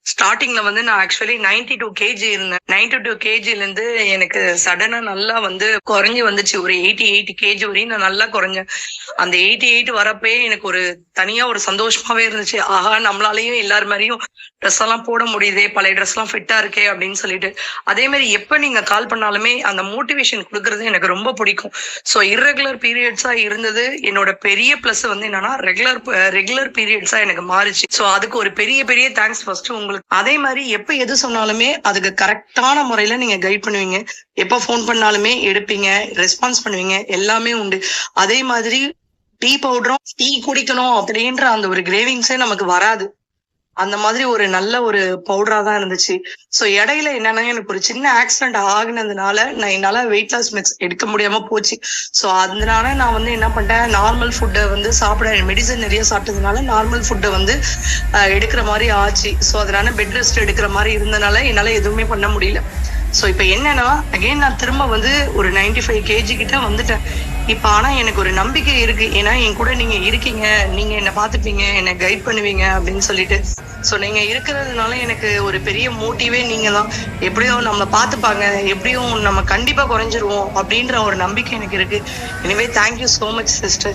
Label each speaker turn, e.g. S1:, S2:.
S1: ஸ்டார்ட்டிங்ல வந்து நான் ஆக்சுவலி 92 கேஜி இருந்தேன். 92 கேஜில இருந்து எனக்கு சடனா நல்லா வந்து குறைஞ்சு வந்துச்சு. ஒரு 88 கேஜி வரையும் நான் நல்லா குறைஞ்சேன். அந்த 88 வரப்பயே எனக்கு ஒரு தனியா ஒரு சந்தோஷமாவே இருந்துச்சு. ஆஹா! நம்மளாலயும் எல்லார் மாரியும் ட்ரெஸ் எல்லாம் போட முடியுதே! பழைய ட்ரெஸ் எல்லாம் ஃபிட்டா இருக்கே! அப்படின்னு சொல்லிட்டு. அதே மாரி எப்ப நீங்க கால் பண்ணாலுமே அந்த மோட்டிவேஷன் குடுக்குறது எனக்கு ரொம்ப பிடிக்கும். ஸோ இர்ரெகுலர் பீரியட்ஸா இருந்தது. என்னோட பெரிய பிளஸ் வந்து என்னன்னா, ரெகுலர் பீரியட்ஸா எனக்கு மாறுச்சு. ஸோ அதுக்கு ஒரு பெரிய பெரிய தேங்க்ஸ் ஃபர்ஸ்ட் உங்களுக்கு. அதே மாரி எப்ப எது சொன்னாலுமே அதுக்கு கரெக்ட்டான முறையில நீங்க கைட் பண்ணுவீங்க. எப்ப ஃபோன் பண்ணாலுமே எடுப்பீங்க, ரெஸ்பான்ஸ் பண்ணுவீங்க. எல்லாமே உண்டு. அதே மாதிரி டீ பவுடரும், டீ குடிக்கணும் அப்படின்ற அந்த ஒரு கிரேவிங்ஸே நமக்கு வராது. அந்த மாதிரி ஒரு நல்ல ஒரு பவுடரா தான் இருந்துச்சு. ஸோ இடையில என்னன்னா, எனக்கு ஒரு சின்ன ஆக்சிடென்ட் ஆகுனதுனால, என்னால வெயிட் லாஸ் மெக்ஸ் எடுக்க முடியாம போச்சு. ஸோ அதனால நான் வந்து என்ன பண்ணிட்டேன், நார்மல் ஃபுட்ட வந்து சாப்பிட மெடிசன் நெறைய சாப்பிட்டதுனால, நார்மல் ஃபுட்ட வந்து எடுக்கிற மாரி ஆச்சு. ஸோ அதனால பெட் ரெஸ்ட் எடுக்கிற மாரி இருந்தனால, என்னால எதுவுமே பண்ண முடியல. ஸோ இப்ப என்னன்னா, அகைன் நான் திரும்ப வந்து ஒரு 95 கேஜி கிட்ட வந்துட்டேன். இப்ப ஆனா எனக்கு ஒரு நம்பிக்கை இருக்கு. ஏன்னா என் கூட நீங்க இருக்கீங்க. நீங்க என்ன பார்த்துப்பீங்க, என்ன கைட் பண்ணுவீங்க அப்படின்னு சொல்லிட்டு. ஸோ நீங்க இருக்கிறதுனால எனக்கு ஒரு பெரிய மோட்டிவே நீங்க தான். எப்படியும் நம்மள பார்த்துப்பாங்க. எப்படியும் நம்ம கண்டிப்பா குறைஞ்சிருவோம் அப்படின்ற ஒரு நம்பிக்கை எனக்கு இருக்கு. Anyway thank you so much sister.